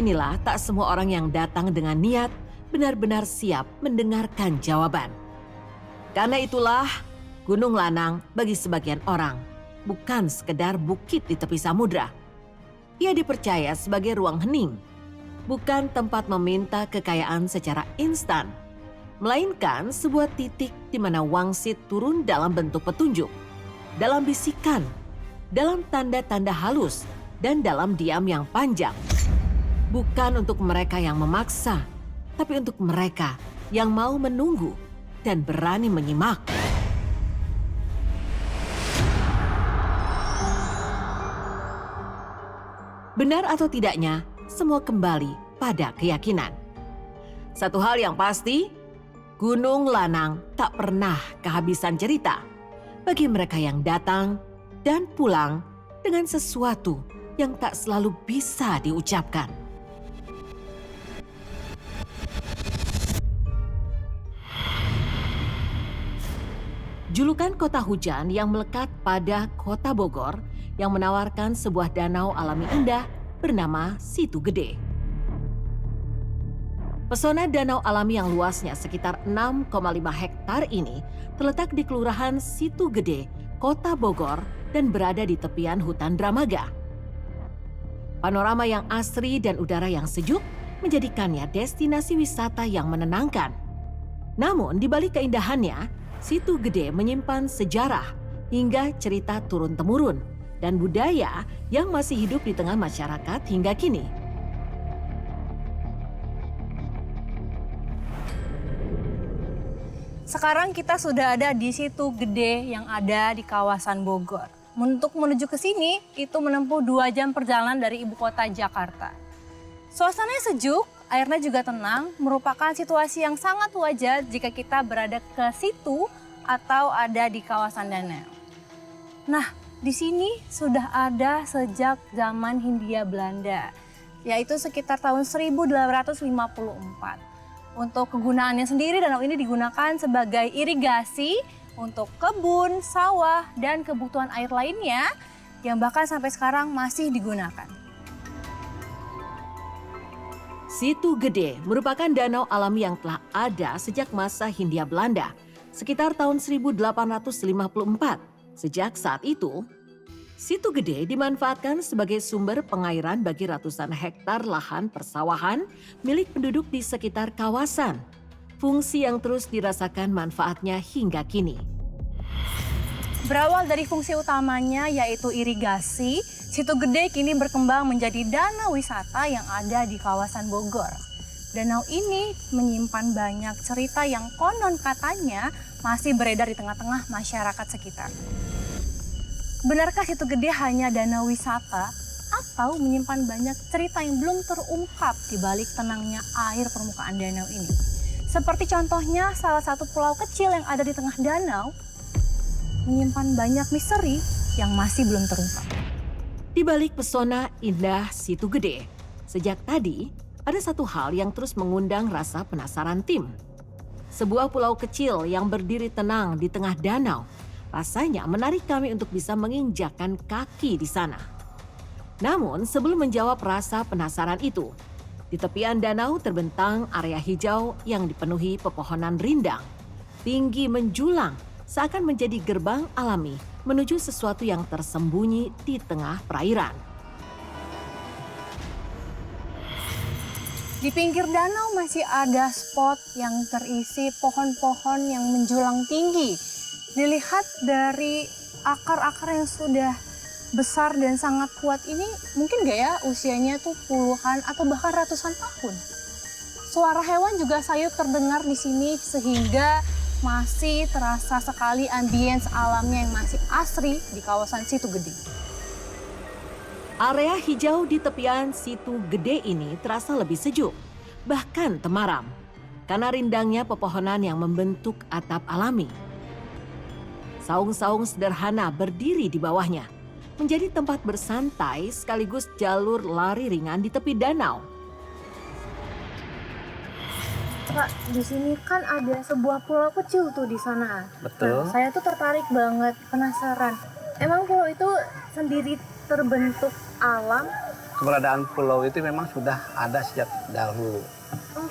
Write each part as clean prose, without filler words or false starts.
inilah tak semua orang yang datang dengan niat benar-benar siap mendengarkan jawaban. Karena itulah Gunung Lanang bagi sebagian orang bukan sekedar bukit di tepi samudra. Ia dipercaya sebagai ruang hening, bukan tempat meminta kekayaan secara instan, melainkan sebuah titik di mana wangsit turun dalam bentuk petunjuk, dalam bisikan, dalam tanda-tanda halus, dan dalam diam yang panjang. Bukan untuk mereka yang memaksa, tapi untuk mereka yang mau menunggu dan berani menyimak. Benar atau tidaknya, semua kembali pada keyakinan. Satu hal yang pasti, Gunung Lanang tak pernah kehabisan cerita bagi mereka yang datang dan pulang dengan sesuatu yang tak selalu bisa diucapkan. Julukan kota hujan yang melekat pada kota Bogor yang menawarkan sebuah danau alami indah bernama Situ Gede. Pesona danau alami yang luasnya sekitar 6,5 hektar ini terletak di Kelurahan Situ Gede, Kota Bogor, dan berada di tepian hutan Dramaga. Panorama yang asri dan udara yang sejuk menjadikannya destinasi wisata yang menenangkan. Namun di balik keindahannya, Situ Gede menyimpan sejarah hingga cerita turun-temurun dan budaya yang masih hidup di tengah masyarakat hingga kini. Sekarang kita sudah ada di Situ Gede yang ada di kawasan Bogor. Untuk menuju ke sini, itu menempuh 2 jam perjalanan dari ibu kota Jakarta. Suasananya sejuk, airnya juga tenang, merupakan situasi yang sangat wajar jika kita berada ke situ atau ada di kawasan danau. Nah, di sini sudah ada sejak zaman Hindia Belanda, yaitu sekitar tahun 1854. Untuk kegunaannya sendiri, danau ini digunakan sebagai irigasi untuk kebun, sawah, dan kebutuhan air lainnya yang bahkan sampai sekarang masih digunakan. Situ Gede merupakan danau alami yang telah ada sejak masa Hindia Belanda, sekitar tahun 1854. Sejak saat itu, Situ Gede dimanfaatkan sebagai sumber pengairan bagi ratusan hektar lahan persawahan milik penduduk di sekitar kawasan. Fungsi yang terus dirasakan manfaatnya hingga kini. Berawal dari fungsi utamanya yaitu irigasi, Situ Gede kini berkembang menjadi danau wisata yang ada di kawasan Bogor. Danau ini menyimpan banyak cerita yang konon katanya masih beredar di tengah-tengah masyarakat sekitar. Benarkah Situ Gede hanya danau wisata atau menyimpan banyak cerita yang belum terungkap di balik tenangnya air permukaan danau ini? Seperti contohnya salah satu pulau kecil yang ada di tengah danau menyimpan banyak misteri yang masih belum terungkap. Di balik pesona indah Situ Gede, sejak tadi ada satu hal yang terus mengundang rasa penasaran tim. Sebuah pulau kecil yang berdiri tenang di tengah danau, rasanya menarik kami untuk bisa menginjakkan kaki di sana. Namun sebelum menjawab rasa penasaran itu, di tepian danau terbentang area hijau yang dipenuhi pepohonan rindang. Tinggi menjulang seakan menjadi gerbang alami menuju sesuatu yang tersembunyi di tengah perairan. Di pinggir danau masih ada spot yang terisi pohon-pohon yang menjulang tinggi. Dilihat dari akar-akar yang sudah besar dan sangat kuat ini, mungkin gak ya usianya tuh puluhan atau bahkan ratusan tahun. Suara hewan juga sayup terdengar di sini sehingga masih terasa sekali ambience alamnya yang masih asri di kawasan Situ Gede. Area hijau di tepian Situ Gede ini terasa lebih sejuk, bahkan temaram, karena rindangnya pepohonan yang membentuk atap alami. Saung-saung sederhana berdiri di bawahnya, menjadi tempat bersantai sekaligus jalur lari ringan di tepi danau. Kak, di sini kan ada sebuah pulau kecil tuh di sana. Betul. Nah, saya tuh tertarik banget, penasaran. Emang pulau itu sendiri terbentuk alam keberadaan pulau itu memang sudah ada sejak dahulu.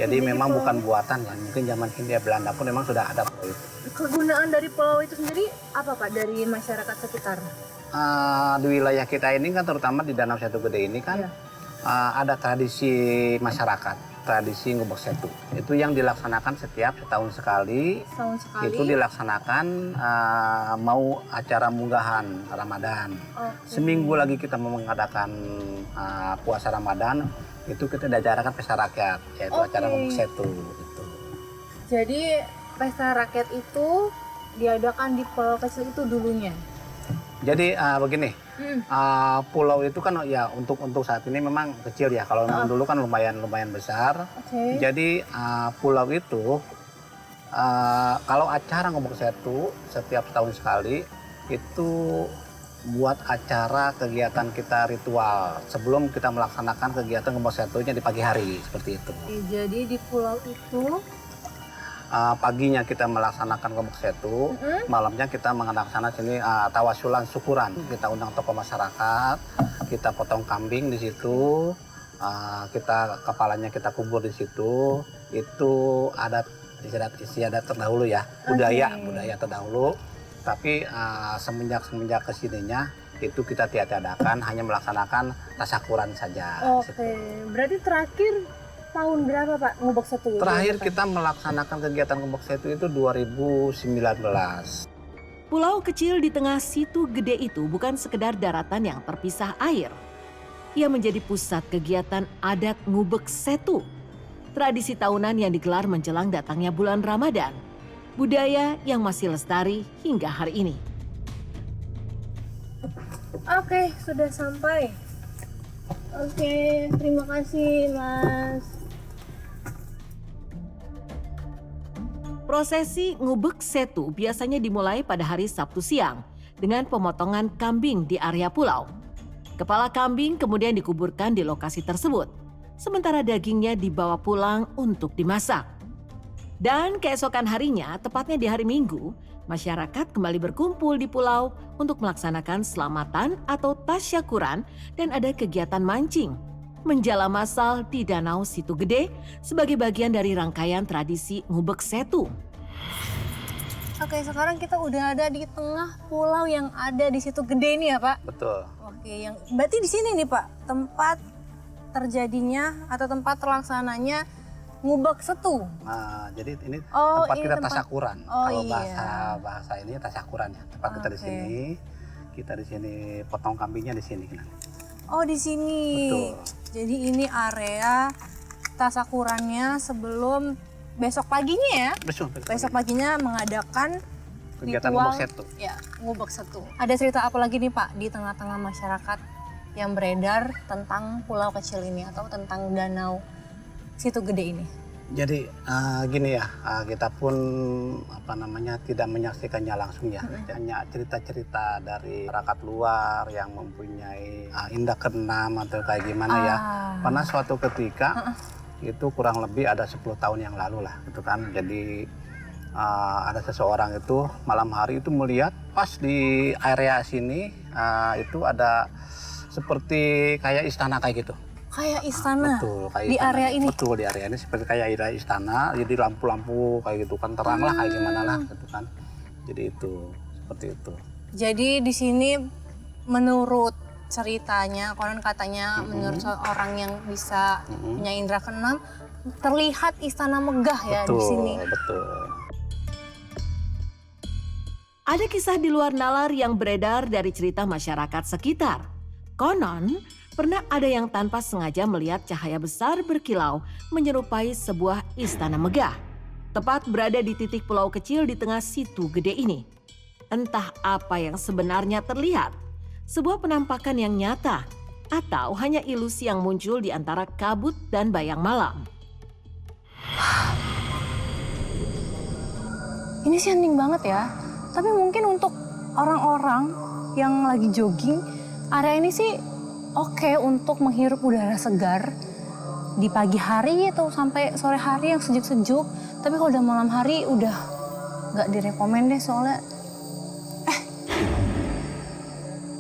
Jadi memang bukan buatan ya, mungkin zaman Hindia Belanda pun memang sudah ada pulau itu. Kegunaan dari pulau itu sendiri apa Pak dari masyarakat sekitar? Di wilayah kita ini kan terutama di Danau Setu Gede ini kan ada tradisi masyarakat, tradisi ngubek setu. Itu yang dilaksanakan setiap setahun sekali. Setahun sekali. Itu dilaksanakan mau acara munggahan Ramadan. Seminggu lagi kita mau mengadakan puasa Ramadan, itu kita diadakan pesta rakyat, yaitu acara ngubek setu. Gitu. Jadi pesta rakyat itu diadakan di pulau kecil itu dulunya. Jadi begini, pulau itu kan ya untuk saat ini memang kecil ya. Kalau memang dulu kan lumayan besar. Jadi pulau itu kalau acara ngubek setu setiap tahun sekali itu buat acara kegiatan kita ritual sebelum kita melaksanakan kegiatan ngubek setunya di pagi hari seperti itu. Jadi di pulau itu paginya kita melaksanakan ngubek setu, malamnya kita melaksanakan sini tawasulan syukuran. Kita undang tokoh masyarakat, kita potong kambing di situ, kita kepalanya kita kubur di situ. Itu adat istiadat terdahulu ya, budaya terdahulu. Tapi semenjak kesininya itu kita tiadakan, hanya melaksanakan tasakuran saja. Berarti terakhir tahun berapa Pak ngubek setu? Terakhir kita melaksanakan kegiatan ngubek setu itu 2019. Pulau kecil di tengah Situ Gede itu bukan sekedar daratan yang terpisah air. Ia menjadi pusat kegiatan adat ngubek setu. Tradisi tahunan yang digelar menjelang datangnya bulan Ramadan. Budaya yang masih lestari hingga hari ini. Oke, sudah sampai. Oke, terima kasih Mas. Prosesi ngubek setu biasanya dimulai pada hari Sabtu siang dengan pemotongan kambing di area pulau. Kepala kambing kemudian dikuburkan di lokasi tersebut, sementara dagingnya dibawa pulang untuk dimasak. Dan keesokan harinya, tepatnya di hari Minggu, masyarakat kembali berkumpul di pulau untuk melaksanakan selamatan atau tasyakuran dan ada kegiatan mancing. Menjala massal di Danau Situ Gede sebagai bagian dari rangkaian tradisi ngubek setu. Oke, sekarang kita udah ada di tengah pulau yang ada di Situ Gede ini ya Pak? Betul. Oke, yang berarti di sini nih Pak, tempat terjadinya atau tempat terlaksananya ngubek setu. Nah, jadi ini Oh, tempat ini kita tempat- tasakuran. Oh, Kalau iya. bahasa ini tasakuran ya. Tempat kita di sini, kita di sini potong kambingnya di sini. Oh, di sini. Betul. Jadi ini area tasakurannya sebelum besok paginya ya. Besok paginya mengadakan kegiatan ritual, ngubek setu. Ya, ngubek setu. Ada cerita apa lagi nih Pak di tengah-tengah masyarakat yang beredar tentang pulau kecil ini atau tentang danau Situ Gede ini? Jadi gini ya, kita pun tidak menyaksikannya langsung ya. Hanya cerita-cerita dari masyarakat luar yang mempunyai indra keenam atau kayak gimana ya. Pernah suatu ketika itu kurang lebih ada 10 tahun yang lalu lah gitu kan. Jadi ada seseorang itu malam hari itu melihat pas di area sini itu ada seperti kayak istana kayak gitu. Kayak istana. Betul, kayak di istana. area ini. Betul, di area ini seperti kayak area istana, jadi lampu-lampu kayak gitu kan, terang lah kayak gimana lah gitu kan. Jadi itu, seperti itu. Jadi di sini menurut ceritanya, konon katanya menurut orang yang bisa punya indra keenam, terlihat istana megah ya di sini. Betul. Ada kisah di luar nalar yang beredar dari cerita masyarakat sekitar. Konon, pernah ada yang tanpa sengaja melihat cahaya besar berkilau menyerupai sebuah istana megah. Tepat berada di titik pulau kecil di tengah Situ Gede ini. Entah apa yang sebenarnya terlihat. Sebuah penampakan yang nyata atau hanya ilusi yang muncul di antara kabut dan bayang malam. Ini sih hening banget ya. Tapi mungkin untuk orang-orang yang lagi jogging, area ini sih oke untuk menghirup udara segar di pagi hari atau sampai sore hari yang sejuk-sejuk. Tapi kalau udah malam hari udah nggak direkomend deh soalnya.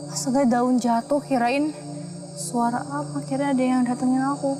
Astaga, daun jatuh, kirain Suara apa? Akhirnya ada yang datengin aku.